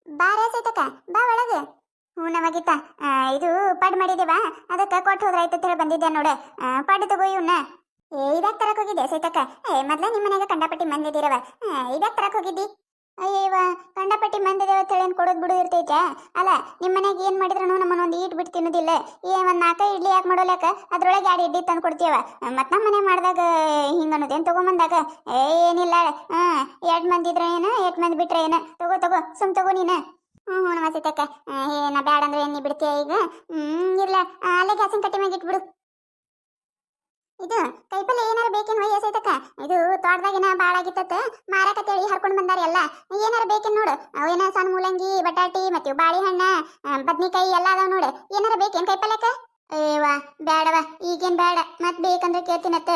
ಬಾರ ಸೈತಕ ಬಾ ಒಳಗೆ. ಹ್ಞೂ ನಮಗಿತ್ತ ಇದು ಪಡ್ ಮಾಡಿದೇವ ಅದಕ್ಕೆ ಕೊಟ್ಟು ಹೋದ್ರ ಆಯ್ತು ಹೇಳಿ ಬಂದಿದ್ದೆ ನೋಡು. ಪಡ್ ತಗೋ ಇವನ್ನ. ಇದಾಗ ತರಕ್ ಹೋಗಿದ್ದೆ ಸೈತಕ್ಕ. ಮೊದ್ಲ ನಿಮ್ಮ ಮನ್ಯಾಗ ಕಂಡಪಟ್ಟಿ ಮಂದಿದಿರವ. ಇದಾಗ ತರಕ್ ಹೋಗಿದ್ದಿ. ಅಯ್ಯವ ಕಂಡಪಟ್ಟಿ ಮಂದಿದೇವ ಅಂತ ಹೇಳಿ ಕೊಡೋದು ಬಿಡು ಇರ್ತೈತ. ಅಲ್ಲ ನಿಮ್ಮ ಮನ್ಯಾಗ ಏನು ಮಾಡಿದ್ರು ನಮ್ಮನ್ನ ಒಂದು ಈಟ್ ಬಿಟ್ಟು ತಿನ್ನೋದಿಲ್ಲ. ಒಂದು 4 ಇಡ್ಲಿ ಯಾಕೆ ಮಾಡೋಲ್ಯಾಕ ಅದ್ರೊಳಗೆ 2 ಇಡ್ಲಿ ತಂದು ಕೊಡ್ತೀವ. ಮತ್ತು ನಮ್ಮ ಮನೆ ಮಾಡಿದಾಗ ಹಿಂಗೆ ಅನ್ನೋದೇನು ತೊಗೊಂಬಂದಾಗ ಏನಿಲ್ಲ. 2 ಮಂದಿ ಇದ್ರೆ ಏನು 8 ಮಂದಿ ಬಿಟ್ರೆ ಏನು. ತಗೋ ತಗೋ ಸುಮ್ ತಗೋ ನೀನು. ಹ್ಞೂ ಹ್ಞೂ ನಮಸ್ತೆಕ್ಕ. ನಾ ಬ್ಯಾಡ ಅಂದ್ರೆ ಏನು ಬಿಡ್ತೀಯ ಈಗ? ಇಲ್ಲ ಅಲ್ಲೇ ಗ್ಯಾಸಿನ ಕಟ್ಟಿ ಮ್ಯಾಗ ಇಟ್ಬಿಡು. ಇದು ಕೈಪಲ್ಲೆ ಏನಾರ ಬೇಕೇನು ವಯ್ಯ ಸೈತಕ್ಕ? ಇದು ತೋಟದಾಗಿನ ಭಾಳ ಆಗಿತ್ತ ಮಾರಾಕತ್ತೇಳಿ ಹರ್ಕೊಂಡು ಬಂದಾರ ಎಲ್ಲ. ಏನಾರ ಬೇಕೇನು ನೋಡು. ಅವೇನ ಸಣ್ಣ ಮೂಲಂಗಿ ಬಟಾಟಿ ಮತ್ತು ಬಾಳೆಹಣ್ಣ ಬದ್ನಿಕಾಯಿ ಎಲ್ಲ ಅದಾವ ನೋಡು. ಏನಾರ ಬೇಕೇನು ಕೈಪಲ್ಯಕ್ಕ? ಏವಾ ಬೇಡವ ಈಗೇನು ಬೇಡ. ಮತ್ತೆ ಬೇಕಂದ್ರೆ ಕೇಳ್ತೀನತ್ತ.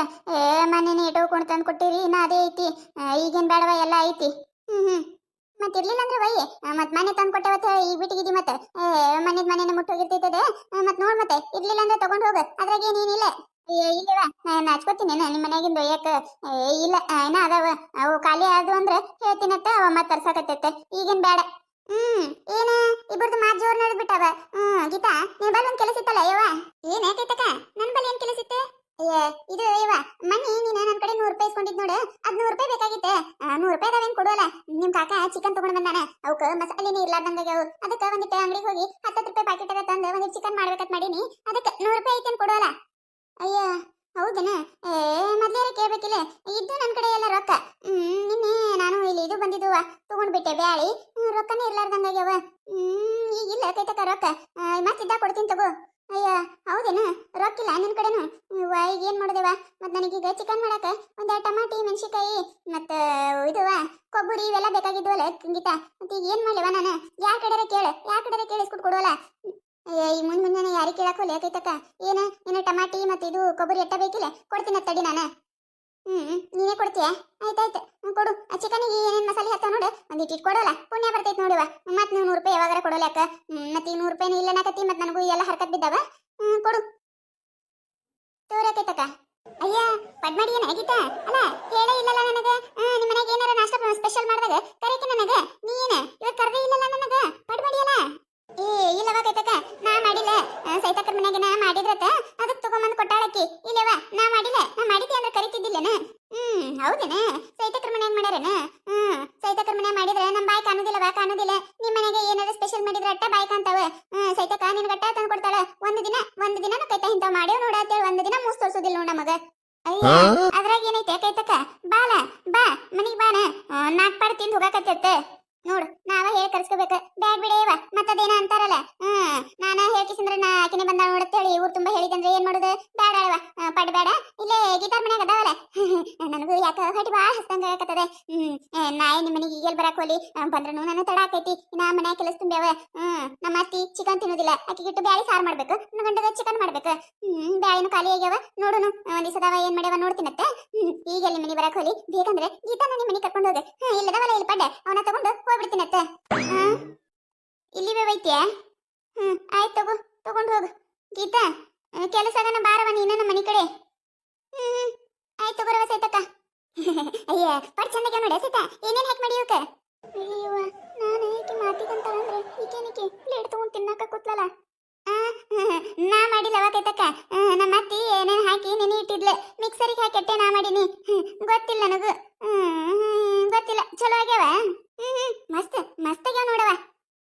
ಮನೇನೆ ಇಟ್ಕೊಂಡು ತಂದು ಕೊಟ್ಟಿರಿ ಇನ್ನ ಅದೇ ಐತಿ. ಈಗೇನು ಬೇಡವ ಎಲ್ಲ ಐತಿ. ಹ್ಞೂ ಮತ್ತೆ ಇರ್ಲಿಲ್ಲ ಅಂದ್ರೆ ವಯ್ಯ ಮತ್ತೆ ಮನೆ ತಂದು ಕೊಟ್ಟೆವತ್ತ ಈಗ ಬಿಟ್ಟಿಗಿದ್ದಿ. ಮತ್ತೆ ಮನೆನೇ ಮುಟ್ಟೋಗಿರ್ತೈತದೆ. ಮತ್ತೆ ನೋಡ್ ಮತ್ತೆ ಇರ್ಲಿಲ್ಲ ಅಂದ್ರೆ ತಗೊಂಡು ಹೋಗು. ಅದ್ರಾಗ ಏನೇನಿಲ್ಲ. ಇಲ್ಲವ ನಾನು ಹಚ್ಕೋತೀನಿ ನಿಮ್ಮ ಮನ್ಯಾಗಿಂದ ಒಯ್ಯಕ್ಕ. ಇಲ್ಲ ಏನ ಅದಾವ ಅವು ಖಾಲಿ ಆದವು ಅಂದ್ರೆ ಹೇಳ್ತೀನತ್ತ. ಅವ ಮತ್ತೆ ತರ್ಸಕತ್ತೈತೆ. ಈಗೇನು ಬೇಡ. ಏನ ಇಬ್ಬರದು ಮಾತು ಜೋರು ನಡೆದ್ಬಿಟ್ಟವ. ಗೀತಾ ನೀನ್ ಬಲ್ ಒಂದು ಕೆಲಸ ಇತ್ತಲ್ಲ ಯವ್ವ. ಏನ್ ಯಾಕೈತಕ್ಕ? ನನ್ನ ಬಲ್ ಏನು ಕೆಲಸ ಇತ್ತು? ಇದು ಯವ್ವ ಮನ್ನಿ ನೀನು ನನ್ನ ಕಡೆ 100 ರೂಪಾಯಿ ಇಸ್ಕೊಂಡಿದ್ ನೋಡು. ಅದು 100 ರೂಪಾಯಿ ಬೇಕಾಗಿತ್ತೆ. 100 ರೂಪಾಯಿ ಅದಾವೇನು ಕೊಡೋಲ್ಲ. ನಿಮ್ಮ ಕಾಕ ಚಿಕನ್ ತಗೊಂಡು ಬಂದಾನ. ಅವಕ್ಕೆ ಮಸಾಲೆನೇ ಇರ್ಲಾರ್ದಂಗಾಗ್ಯಾವು. ಅದಕ್ಕೆ ಒಂದಿಟ್ಟು ಅಂಗಡಿಗೆ ಹೋಗಿ 10 ರೂಪಾಯಿ ಪ್ಯಾಕೆಟ್ ತಂದು ಒಂದಿಟ್ಟು ಚಿಕನ್ ಮಾಡ್ಬೇಕಂತ ಮಾಡೀನಿ. ಅದಕ್ಕೆ 100 ರೂಪಾಯಿ ಐತೇನು ಕೊಡೋಲ್ಲ. ಅಯ್ಯ ಹೌದನ? ಮೊದ್ಲೇ ಕೇಳ್ಬೇಕಿಲ್ಲ. ಇದ್ದು ನನ್ನ ಕಡೆ ಎಲ್ಲ ರೊಕ್ಕ. ನಿನ್ನೆ ನಾನು ಇಲ್ಲಿ ಇದು ಬಂದಿದ್ದುವ ತಗೊಂಡ್ಬಿಟ್ಟೆ ಬ್ಯಾಳಿ. ರೊಕ್ಕನೇ ಇರ್ಲಾರ್ದಂಗಾಗ್ಯಾವ. ಈಗಿಲ್ಲ ಕೈತಕ್ಕ ರೊಕ್ಕ. ಮತ್ತಿದ್ದ ಕೊಡ್ತೀನಿ ತಗೋ. ಅಯ್ಯ ಹೌದೇನ? ರೊಕ್ಕಿಲ್ಲ ನಿನ್ನ ಕಡೆನು? ಈಗ ಏನು ಮಾಡೋದೇವ? ಮತ್ತು ನನಗೀಗ ಚಿಕನ್ ಮಾಡಕ್ಕೆ ಒಂದು ಟಮಾಟಿ ಮೆಣಸಿಕಾಯಿ ಮತ್ತು ಇದುವ ಕೊಬ್ಬರಿ ಇವೆಲ್ಲ ಬೇಕಾಗಿದ್ವಲ್ಲ ಗೀತಾ. ಮತ್ತು ಈಗ ಏನು ಮಾಡಲಿವ ನಾನು? ಯಾರ ಕಡೆರ ಕೇಳಿ ಇಸ್ಕೊಟ್ಟು ಕೊಡೋಲ್ಲ. ಈ ಮುಂದೆ ಯಾರಿಗೆ ಕೇಳಕ್ಕೆ ಹೋಲಿ ಯಾಕೈತಕ್ಕ? ಏನು ಟಮಾಟಿ ಮತ್ತು ಇದು ಕೊಬ್ಬರಿ ಎಟ್ಟ ಬೇಕಿಲ್ಲ ಕೊಡ್ತೀನಿ ತಡಿ ನಾನು. ನೀನೇ ಕೊಡ್ತೀಯ? ಆಯ್ತಾಯ್ತು ಕೊಡು. ಆ ಚಿಕನಿಗೆ ಏನೇನು ಮಸಾಲೆ ಹಾಕ್ತಾವ ನೋಡು ಒಂದಿಟ್ಟು ಕೊಡೋಲ್ಲ. ಪುಣ್ಯ ಬರ್ತೈತೆ ನೋಡುವ. ಮತ್ತು ನೀವು 100 ರೂಪಾಯಿ ಯಾವಾಗಾರ ಕೊಡೋಲ್ಲ ಯಾಕ? ಮತ್ತು ಈ 100 ರೂಪಾಯಿನೂ ಇಲ್ಲ ನಾಕತ್ತಿ. ಮತ್ತು ನನಗೂ ಎಲ್ಲ ಹರ್ಕತ್ ಬಿದ್ದಾವ. ಕೊಡು ತೋರಕೈತಕ್ಕ. ಅಯ್ಯ ಪಡ್ ಮಾಡಿ ಏನು ಆಗೀತಾ? ಅಲ್ಲ ಹೇಳೇ ಇಲ್ಲಲ್ಲ ನನಗೆ. ನಿಮ್ಮ ಮನೆಗೆ ಏನಾರ ನಾಷ್ಟ ಸ್ಪೆಷಲ್ ಮಾಡಿದಾಗ ಕರೆಕೆ ನನಗೆ. ನೀನು ಇವತ್ತು ಕರೆದೇ ಇಲ್ಲಲ್ಲ ನನಗೆ. ಪಡ್ ಮಾಡಿಯಲ್ಲ? ಇಲ್ಲವ ಕೈತಕ್ಕ ನಾ ಮಾಡಿಲ್ಲ. ಸೈತಕ್ಕರ ಮನೆಗೆ ಮಾಡಿದ್ರತ್ತ ಅದಕ್ಕೆ ತಗೊಂಬಂದು ಕೊಟ್ಟಾಳಕ್ಕಿ. ಇಲ್ಲವ ನಾ ಮಾಡಿಲ್ಲ. ನಾ ಮಾಡಿದ್ದೆ ಅಂದ್ರೆ ಕರಿತಿದ್ದಿಲ್ಲನ? ಹೌದೇನ? ಸೈತಕ್ಕರ ಮನ್ಯಾಗ ಮಾಡ್ಯಾರನ? ಸೈತಕ್ಕರ ಮನ್ಯಾಗ ಮಾಡಿದ್ರೆ ನಮ್ಮ ಬಾಯಿ ಕಾಣುದಿಲ್ಲವ ಕಾಣುದಿಲ್ಲ. ನಿಮ್ಮ ಮನೆಗೆ ಏನಾದ್ರು ಸ್ಪೆಷಲ್ ಮಾಡಿದ್ರೆ ಅಟ್ಟ ಬಾಯಿ ಕಾಣ್ತಾವ. ಸೈತಕ್ಕ ನಿನಗಟ್ಟ ತಂದು ಕೊಡ್ತಾಳ. ಒಂದು ದಿನ ಕೈತ ಇಂಥವ್ ಮಾಡ್ಯವ್ ನೋಡ ಅಂತೇಳಿ ಒಂದು ದಿನ ಮೂಸ್ ತೋರ್ಸೋದಿಲ್ಲ ನೋಡ ನಮಗ. ಅಯ್ಯ ಅದ್ರಾಗ ಏನೈತೆ ಕೈತಕ್ಕ? ಬಾಲ ಬಾ ಮನಿಗೆ ಬಾನ. 4 ಪಾಡ್ ತಿಂದು ಹೋಗಾಕತ್ತೈತೆ ನೋಡು. ನಾವ ಹೇಳಿ ಕರ್ಸ್ಕೋಬೇಕು. ಬ್ಯಾಡ್ ಬಿಡೇವ ಮತ್ತದೇನ ಅಂತಾರಲ್ಲ. ನಾನ ಹೇಳ್ಕಿಸಂದ್ರೆ ನಾ ಆಕಿನೇ ಬಂದ ನೋಡತ್ತೇಳಿ ಊರು ತುಂಬಾ ಹೇಳಿದಂದ್ರೆ ಏನ್ ಮಾಡುದು? ಬೇಡ ಅಳವ ಪಡ್ ಬೇಡ. ಇಲ್ಲೇ ಗೀತಾರ್ ಮನ್ಯಾಗ ಅದಾವಲ್ಲ. ನನಗೂ ಯಾಕ ಹೊಟ್ಟಿ ಭಾಳ ಹಸ್ತಂಗ ಆಗಕತ್ತದೆ. ನಾಯಿ ನಿಮ್ಮ ಮನೆಗೆ ಈಗೆಲ್ ಬರಾಕ್ ಹೋಲಿ ಬಂದ್ರೂ ನಾನು ತಡ ಆಕೈತಿ. ನಾ ಮನ್ಯಾಗ ಕೆಲಸ ತುಂಬ್ಯಾವ. ನಮ್ಮ ಅತ್ತಿ ಚಿಕನ್ ತಿನ್ನೋದಿಲ್ಲ. ಆಕಿಗಿಟ್ಟು ಬ್ಯಾಳಿ ಸಾರು ಮಾಡ್ಬೇಕು. ನನ್ನ ಗಂಡಗ ಚಿಕನ್ ಮಾಡ್ಬೇಕು. ಬ್ಯಾಳಿನೂ ಖಾಲಿ ಆಗ್ಯಾವ. ನೋಡುನು ಒಂದಿಸದವ ಏನ್ ಮಾಡ್ಯಾವ ನೋಡ್ತೀನತ್ತ. ಈಗ ಅಲ್ಲಿ ಮನೆ ಬರಾಕ್ ಹೋಲಿ ಬೇಕಂದ್ರೆ ಗೀತಾನ ನಿಮ್ಮ ಮನೆ ಕರ್ಕೊಂಡು ಹೋಗ. ಇಲ್ಲದವಲ್ಲ ಇಲ್ಲಿ ಪಡ್ಡೆ ಅವನ ತಗೊಂಡು ಹೋಗ್ಬಿಡ್ತೀನತ್ತ. ಇಲ್ಲಿ ವೈದ್ಯ ಆಯ್ತು ತಗೋ ತಗೊಂಡು ಹೋಗು. ಗೀತಾ ಕೆಲಸಗನ ಬಾರವ ನೀನ ನಮ್ಮ ಮನೆ ಕಡೆ. ಆಯ್ತು ತಗೋರವ ಸೈತಕ್ಕ. ಅಯ್ಯ ಪಡ್ ಚಂದಕ್ಕೆ ನೋಡಿ ಸೈತ ಏನೇನು ಹಾಕಿ ಮಾಡಿ ಇವಕ್ಕೆ? ಅಯ್ಯವ್ವ ನಾನು ಈಕೆ ಮಾತಿಗಂತಂದ್ರೆ ಈಕೇನಿಕೆ ಪ್ಲೇಟ್ ತಗೊಂಡು ತಿನ್ನಕ ಕೂತ್ಲಲ್ಲ. ನಾ ಮಾಡಿಲ್ಲವ ಕೈತಕ್ಕ. ನಮ್ಮ ಅತ್ತಿ ಏನೇನು ಹಾಕಿ ನೆನೆ ಇಟ್ಟಿದ್ಲೆ ಮಿಕ್ಸರಿಗೆ ಹಾಕಿಟ್ಟೆ ನಾ ಮಾಡೀನಿ. ಗೊತ್ತಿಲ್ಲ ನನಗೂ. ಗೊತ್ತಿಲ್ಲ ಚಲೋ ಆಗ್ಯಾವ. ಮಸ್ತ್ ಆಗ್ಯಾವ ನೋಡವ.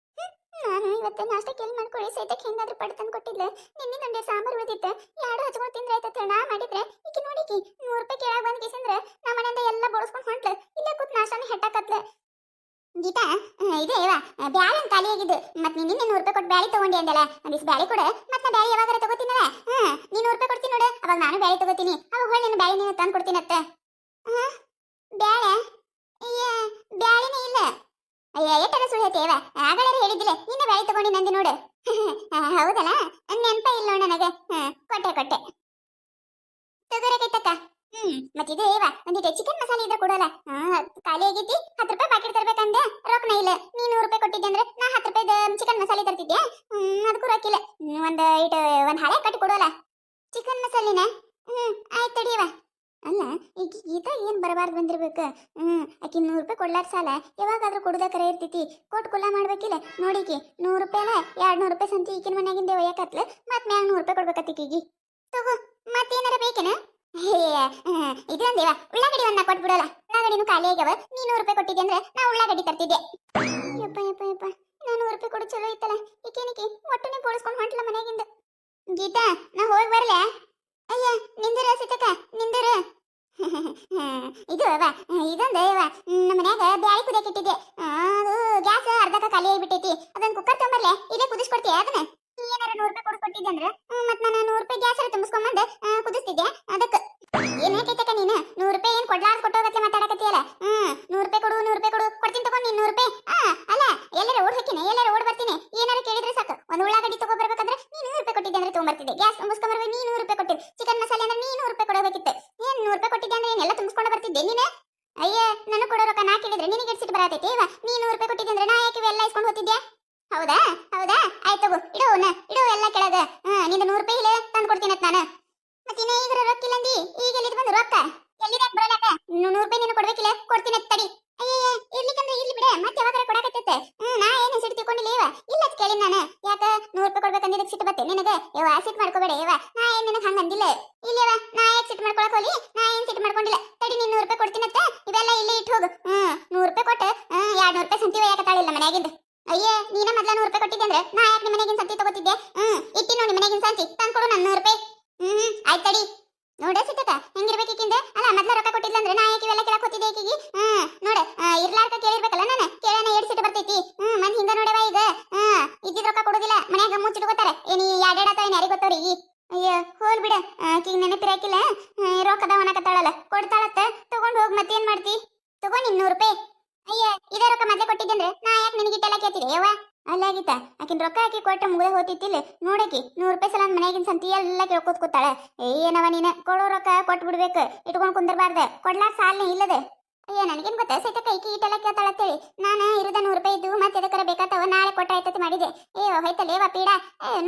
ನಾನು ಇವತ್ತು ನಾಷ್ಟಕ್ಕೆ ಎಲ್ಲಿ ಮಾಡ್ಕೊಳ್ಳಿ ಸೈತಕ್ಕೆ ಹೆಂಗಾದ್ರೂ ಪಡ್ ತಂದು ಕೊಟ್ಟಿದ್ಲೆ. ನಿನ್ನೆ ಗಂಡೆ ಸಾಂಬಾರು ಉಳಿದಿತ್ತು. ಎರಡು ಹಚ್ಕೊಂಡು ತಿಂದ್ರೆ ಆಯ್ತತ್ತ. ನಾ ಮಾಡಿದ್ರೆ ಈಕಿ ನೋಡಿಕಿ 100 ರೂಪಾಯಿ ಕೇಳಾಗ ಬಂದು ಕೇಸಂದ್ರೆ ನಮ್ಮ ಮನೆಯಿಂದ ಎಲ್ಲ ಬಡಿಸ್ಕೊಂಡು ಹೊಂಟ್ಲು. ಇಲ್ಲೇ ಕೂತ್ ನಾಷ್ಟಾನೇ ಹೆಟ್ಟಾಕತ್ಲೆ. ಗೀತಾ ಇದೇ ಇವ ಬ್ಯಾಳಿ ಒಂದು ಖಾಲಿ ಆಗಿದ್ದು. ಮತ್ತೆ ನೀನು 100 ರೂಪಾಯಿ ಕೊಟ್ಟು ಬ್ಯಾಳಿ ತಗೊಂಡಿ ಅಂದಲ್ಲ. ಒಂದಿಷ್ಟು ಬ್ಯಾಳಿ ಕೊಡು. ಮತ್ತೆ ಬ್ಯಾಳಿ ಯಾವಾಗಾರ ತಗೋತೀನಲ್ಲ. ನೀನು 100 ರೂಪಾಯಿ ಕೊಡ್ತೀನಿ ನೋಡು. ಅವಾಗ ನಾನು ಬ್ಯಾಳಿ ತಗೋತೀನಿ. ಅವಾಗ ಹೊಳ್ಳಿ ನೀನು ಬ್ಯಾಳಿ ನೀನು ತಂದು ಕೊಡ್ತೀನತ್ತ. ಬ್ಯಾಳೆ ಬ್ಯಾಳಿನೇ ಇಲ್ಲ. ಅಯ್ಯ ಎಟ್ಟರ ಸುಳ್ಳು ಹೇಳ್ತೇವ. ಆಗಳೇ ಹೇಳಿದ್ದಿಲ್ಲ ನಿನ್ನ ಬ್ಯಾಳಿ ತಗೊಂಡಿ ನಂದಿ ನೋಡು. ಹೌದಲ್ಲ ನೆನಪ ಇಲ್ಲ ನೋಡು ನನಗೆ. ಕೊಟ್ಟೆ ತಗೋರಕೈತಕ್ಕ. ಮತ್ತೆ ಇದು ಏವ ಒಂದಿಟ್ಟು ಚಿಕನ್ ಮಸಾಲೆ ಇದ್ರೆ ಕೊಡೋಲ್ಲ. ಖಾಲಿ ಆಗೈತಿ. 10 ರೂಪಾಯಿ ಪ್ಯಾಕೆಟ್ ತರ್ಬೇಕಂದೆ ರೊಕ್ಕನ ಇಲ್ಲ. ನೀನು 100 ರೂಪಾಯಿ ಕೊಟ್ಟಿದ್ದೆ ಅಂದ್ರೆ ನಾ 10 ರೂಪಾಯಿದ ಚಿಕನ್ ಮಸಾಲೆ ತರ್ತಿದ್ದೆ. ಅದಕ್ಕೂ ರೊಕ್ಕಿಲ್ಲ. ಒಂದು ಹಳೆ ಕಟ್ಟಿ ಕೊಡೋಲ್ಲ ಚಿಕನ್ ಮಸಾಲಿನ. ಆಯ್ತು ತಡಿಯವ. ಅಲ್ಲ ಈಗ ಗೀತಾ ಏನು ಬರಬಾರ್ದು ಬಂದಿರ್ಬೇಕು. ಆಕೆ ಆಕಿ 100 ರೂಪಾಯಿ ಕೊಡ್ಲಾರ ಸಾಲ ಯಾವಾಗಾದ್ರೂ ಕೊಡುದ ಕರೆ ಇರ್ತೈತಿ ಕೊಟ್ಟು ಕುಲ್ಲ ಮಾಡ್ಬೇಕಿಲ್ಲ ನೋಡಿಕಿ 100 ರೂಪಾಯಿನ 200 ರೂಪಾಯಿ ಸಂತಿ ಈಕಿನ ಮನ್ಯಾಗಿಂದ ಒಯ್ಯಾಕತ್ಲ ಮತ್ ಮ್ಯಾಗ 100 ರೂಪಾಯಿ ಕೊಡ್ಬೇಕತ್ತೀಕಿಗಿ ತಗೋ ಮತ್ತೇನಾರ ಬೇಕೇನ ಹೇ ಇದಂದೇವ ಉಳ್ಳಾಗಡ್ಡಿ ಒಂದ ಕೊಟ್ಬಿಡಲ್ಲ ಉಳ್ಳಾಗಡ್ಡಿನೂ ಖಾಲಿ ಆಗ್ಯಾವ ನೀ 100 ರೂಪಾಯಿ ಕೊಟ್ಟಿದ್ದೆ ಅಂದ್ರೆ ನಾ ಉಳ್ಳಾಗಡ್ಡಿ ತರ್ತಿದ್ದೆ ಯಪ್ಪ ಯಪ್ಪ ಯಪ್ಪ ನಾನು 100 ರೂಪಾಯಿ ಕೊಡು ಚಲೋ ಇತ್ತಲ್ಲ ಈಕೇನಿಕಿ ಒಟ್ಟನೆ ಬೋಳಿಸ್ಕೊಂಡು ಹೊಂಟ್ಲ ಮನ್ಯಾಗಿಂದ ಗೀತಾ ನಾ ಹೋಗಿ ಬರ್ಲೆ ಅಯ್ಯ ನಿಂದಿರ ಸೀತಕ್ಕ ನಿಂದಿರ ಇದು ಅವ ಇದೊಂದು ಅವ ನಮ್ಮ ಮನ್ಯಾಗ ಬ್ಯಾಳಿ ಕುದಿಯಕ್ಕೆ ಇಟ್ಟಿದ್ದೆ ಅದು ಗ್ಯಾಸ್ ಅರ್ಧಕ್ಕ ಖಾಲಿ ಆಗಿಬಿಟ್ಟೈತಿ ಅದನ್ನ ಕುಕ್ಕರ್ ತೊಂಬರ್ಲೆ ಇಲ್ಲೇ ಕುದಿಸ್ಕೊಡ್ತೀಯ ಅದನ್ನ ಏನಾರ 100 ರೂಪಾಯಿ ಕೊಡು ಕೊಟ್ಟಿದ್ದೆ ಅಂದ್ರೆ ಮತ್ ನಾನು 100 ರೂಪಾಯಿ ಗ್ಯಾಸ್ ಅಲ್ಲಿ ತುಂಬಿಸ್ಕೊಂಬಂದು ಕುದಿಸ್ತಿದ್ದೆ ಅದಕ್ಕೆ ಏನ್ ಹೇಳ್ತೈತಕ್ಕ ನೀನು 100 ರೂಪಾಯಿ ಏನ್ ಕೊಡ್ಲಾರ್ದು ಕೊಟ್ಟೋಗತ್ಲೆ ಮಾತಾಡಕತ್ತೀಯಲ್ಲ 100 ರೂಪಾಯಿ ಕೊಡು 100 ರೂಪಾಯಿ ಕೊಡು ಕೊಡ್ತೀನಿ ತಗೊಂಡು ನೀನು 100 ರೂಪಾಯಿ ಅಲ್ಲ ಎಲ್ಲಾರ ಓಡ್ ಹಾಕಿನಿ ಎಲ್ಲಾರ ಓಡ್ ಬರ್ತೀನಿ ಏನಾರ ಕೇಳಿದ್ರೆ ಸಾಕು ಒಂದು ಉಳ್ಳಾಗಡ್ಡಿ ತಗೋ ಬರ್ಬೇಕಂದ್ರೆ ನೀನು 100 ರೂಪಾಯಿ ಕೊಟ್ಟಿದ್ದೆ ಅಂದ್ರೆ ತೊಗೊಂಬರ್ತಿದ್ದೆ ಗ್ಯಾಸ್ ತುಂಬಿಸ್ಕೊಂಬರ್ಬೇಕು ನೀನು 100 ರೂಪಾಯಿ ಕೊಟ್ಟಿದ್ದೆ ಚಿಕನ್ ಮಸಾಲೆ ಅಂದ್ರೆ ನೀನು 100 ರೂಪಾಯಿ ಕೊಡಬೇಕಿತ್ತು ಏನ್ 100 ರೂಪಾಯಿ ಕೊಟ್ಟಿದ್ದೆ ಅಂದ್ರೆ ಏನೆಲ್ಲ ತುಂಬಿಸ್ಕೊಂಡು ಬರ್ತಿದ್ದೆ ನೀನು ಅಯ್ಯ ನನಗೆ ಕೊಡೋ ರೊಕ್ಕ ನಾ ಕೇಳಿದ್ರೆ ನಿನಗೆ ಇಡ್ಸಿಟ್ಟು ಬರತೈತಿ ಇವ ನೀನು 100 ರೂಪಾಯಿ ಕೊಟ್ಟಿದ್ದೆ ಅಂದ್ರೆ ನಾ ಯಾಕೆ ಇವೆಲ್ಲ ಇಸ್ಕೊಂಡು ಹೋಗ್ತಿದ್ದೆ ಹೌದಾ ಹೌದಾ ಆಯ್ತು ತಗೋ ಇಡು ಎಲ್ಲ ಕೆಳಗ ನಿಂದ 100 ರೂಪಾಯಿ ಇಲ್ಲ ತಂದು ಕೊಡ್ತೀನಿ ನಾನು ಮತ್ತೆ ಈಗ ರೊಕ್ಕ ಇಲ್ಲಂದಿ ಈಗ ಎಲ್ಲಿದ್ ಬಂದು ರೊಕ್ಕ ಎಲ್ಲಿದಾಗ ಬರಲಕ್ಕ 100 ರೂಪಾಯಿ ನೀನು ಕೊಡ್ಬೇಕಿಲ್ಲ ಕೊಡ್ತೀನಿ ತಡಿ ಅಯ್ಯ ಇರ್ಲಿಕ್ಕಂದ್ರೆ ಇಲ್ಲಿ ಬಿಡ ಮತ್ತೆ ಯಾವಾಗ ಕೊಡಕತ್ತೈತೆ ನಾ ಏನು ಸಿಟ್ಟು ತಿಳ್ಕೊಂಡಿಲ್ಲ ಇವ ಇಲ್ಲ ಕೇಳಿ ನಾನು ಯಾಕ 100 ರೂಪಾಯಿ ಕೊಡ್ಬೇಕಂದಿದ್ದಕ್ಕೆ ಸಿಟ್ಟು ಬತ್ತೆ ನಿನಗೆ ಯವ್ವ ಸಿಟ್ಟು ಮಾಡ್ಕೋಬೇಡ ಯವ್ವ ನಾ ಏನ್ ನಿನಗೆ ಹಂಗ ಅಂದಿಲ್ಲ ಇಲ್ಲವ ನಾ ಯಾಕೆ ಸಿಟ್ಟು ಮಾಡ್ಕೊಳಕ್ ಹೋಲಿ ನಾ ಏನ್ ಸಿಟ್ಟು ಮಾಡ್ಕೊಂಡಿಲ್ಲ ತಡಿ ನೀನು 100 ರೂಪಾಯಿ ಕೊಡ್ತೀನತ್ತ ಇವೆಲ್ಲ ಇಲ್ಲೇ ಇಟ್ಟು ಹೋಗು 100 ರೂಪಾಯಿ ಕೊಟ್ಟು 200 ರೂಪಾಯಿ ಸಂತಿ ಒಯ್ಯಾಕತ್ತಾಳಿಲ್ಲ ಮನ್ಯಾಗಿಂದ ಅಯ್ಯ ನೀನ ಮೊದ್ಲ 100 ರೂಪಾಯಿ ಕೊಟ್ಟಿದ್ದೆ ಅಂದ್ರೆ ನಾ ಯಾಕೆ ನಿಮ್ಮ ಮನೆಗಿನ ಸಂತಿ ತಗೋತಿದ್ದೆ ಇಟ್ಟಿ ನೋಡಿ ಮನೆಗಿನ ಸಂತಿ ತಂದ್ಕೊಡು ನನ್ನ 100 ರೂಪಾಯಿ ಆಯ್ತು ತಡಿ ನೋಡ ಸಿಟ್ಟಕ ಹೆಂಗಿರ್ಬೇಕಿಂದ ಅಲ್ಲ ಮೊದ್ಲ ರೊಕ್ಕ ಕೊಟ್ಟಿದ್ಲ ಅಂದ್ರೆ ನಾ ಯಾಕೆ ಇವೆಲ್ಲ ಕೇಳಕ್ ಹೋತಿದ್ದೆ ಈಕಿಗಿ ನೋಡ ಇರ್ಲಾರ್ಕ ಕೇಳಿರ್ಬೇಕಲ್ಲ ನಾನು ಕೇಳನ ಸಿಟ್ಟು ಬರ್ತೈತಿ ಮಂದಿ ಹಿಂಗ ನೋಡವ ಈಗ ಇದ್ದಿದ್ ರೊಕ್ಕ ಕೊಡೋದಿಲ್ಲ ಮನ್ಯಾಗ ಮುಚ್ಚಿಟ್ಕೋತಾರೆ ಏನಿ ಯಾಡಾಡತ ಏನ್ ಯಾರಿಗ ಗೊತ್ತವ್ರಿ ಅಯ್ಯ ಹೋಲ್ ಬಿಡ ಆಕಿಗೆ ನೆನಪಿರಾಕಿಲ್ಲ ರೊಕ್ಕದ ಒಣಕತ್ತಾಳಲ್ಲ ಕೊಡ್ತಾಳತ್ತ ತಗೊಂಡ್ ಹೋಗ್ ಮತ್ತೇನ್ ಮಾಡ್ತಿ ತಗೋ ನಿನ್ 100 ರೂಪಾಯಿ ಅಯ್ಯ ಇದೇ ರೊಕ್ಕ ಮೊದ್ಲೇ ಕೊಟ್ಟಿದ್ದೆ ಅಂದ್ರೆ ನಾ ಯಾಕೆ ನಿನಗಿಟ್ಟೆಲ್ಲ ಕೇಳ್ತಿದ್ದೆ ಯವ್ವ ಅಲ್ಲಾಗಿತ್ತ ಆಕಿನ ರೊಕ್ಕ ಹಾಕಿ ಕೊಟ್ಟ ಮುಗಿದ ಹೋತಿತ್ತಿಲ್ಲ ನೋಡಕಿ 100 ರೂಪಾಯಿ ಸಲ ಮನೆಯಾಗಿನ ಸಂತಿ ಎಲ್ಲ ಕೇಳ್ಕೊತ್ ಕೂತಾಳೆ ಏನವ ನೀನ ಕೊಡೋ ರೊಕ್ಕ ಕೊಟ್ಟು ಬಿಡ್ಬೇಕು ಇಟ್ಕೊಂಡು ಕುಂದರ್ಬಾರ್ದ ಕೊಡ್ಲಾರ ಸಾಲನೇ ಇಲ್ಲದೆ ಅಯ್ಯ ನನಗೇನ್ ಗೊತ್ತ ಸೈತಕ್ಕ ಈಕಿ ಇಟ್ಟೆಲ್ಲ ಕೇಳ್ತಾಳತ್ತೇಳಿ ನಾನು ಇರದ 100 ರೂಪಾಯಿ ಇದ್ದು ಮತ್ತೆ ಎದಕ್ಕರ ಬೇಕಾತವ ನಾಳೆ ಕೊಟ್ಟಾಯ್ತತಿ ಮಾಡಿದೆ ಹೋಯ್ತಲ್ಲೇವ ಪೀಡ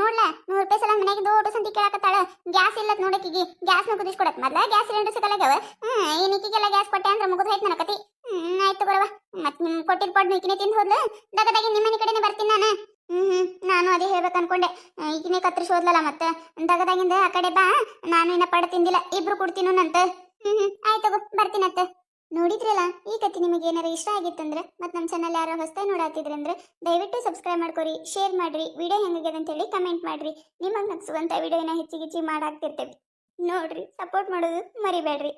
ನೋಡ್ಲ 100 ರೂಪಾಯಿ ಸಲ ಮನೆಯಾಗ ದೊಡ್ಡ ಸಂತಿ ಕೇಳಕತ್ತಾಳ ಗ್ಯಾಸ್ ಇಲ್ಲತ್ ನೋಡಕಿಗಿ ಗ್ಯಾಸ್ನ ಕುದಿಸ್ಕೊಡತ್ ಮೊದ್ಲ ಗ್ಯಾಸ್ ಸಿಲಿಂಡರ್ ಸಿಗಲ್ಲಾಗ್ಯಾವ ಈಕಿಗೆಲ್ಲ ಗ್ಯಾಸ್ ಕೊಟ್ಟೆ ಅಂದ್ರೆ ಮುಗಿದು ಹೋಯ್ತು ನನ್ನ ಕತಿ ಆಯ್ತು ಬರವ ಮತ್ ನಿಮ್ ಕೊಟ್ಟಿದ್ ಪಡ್ ಈಕಿನೇ ತಿಂದು ಹೋದ್ಲು ದಗದಾಗಿ ನಿಮ್ಮ ಮನೆ ಕಡೆನೆ ಬರ್ತೀನಿ ನಾನು ನಾನು ಅದೇ ಹೇಳ್ಬೇಕು ಅನ್ಕೊಂಡೆ ಈಗಿನೇ ಕತ್ರಿಸಿ ಹೋದ್ಲಲ್ಲ ಮತ್ತೆ ದಗದಾಗಿಂದ ಆ ಕಡೆ ಬಾ ನಾನು ಇನ್ನ ಪಡ ತಿಂದಿಲ್ಲ ಇಬ್ರು ಕೊಡ್ತೀನಂತ ಆಯ್ತಗೋ ಬರ್ತೀನಂತ ನೋಡಿದ್ರಲ್ಲ ಈ ಕಥೆ ನಿಮಗೆ ಏನಾರ ಇಷ್ಟ ಆಗಿತ್ತಂದ್ರೆ ಮತ್ತು ನಮ್ಮ ಚಾನಲ್ ಯಾರೋ ಹೊಸದಾಗಿ ನೋಡಾತಿದ್ರಂದ್ರೆ ದಯವಿಟ್ಟು ಸಬ್ಸ್ಕ್ರೈಬ್ ಮಾಡ್ಕೊರಿ ಶೇರ್ ಮಾಡ್ರಿ ವಿಡಿಯೋ ಹೆಂಗಾಗ್ಯದ ಅಂತ ಹೇಳಿ ಕಮೆಂಟ್ ಮಾಡ್ರಿ ನಿಮಗೆ ನಗಿಸುವಂಥ ವಿಡಿಯೋನ ಹೆಚ್ಚಿಗೆ ಮಾಡಾಕ್ತಿರ್ತೇವೆ ನೋಡ್ರಿ ಸಪೋರ್ಟ್ ಮಾಡೋದು ಮರಿಬೇಡ್ರಿ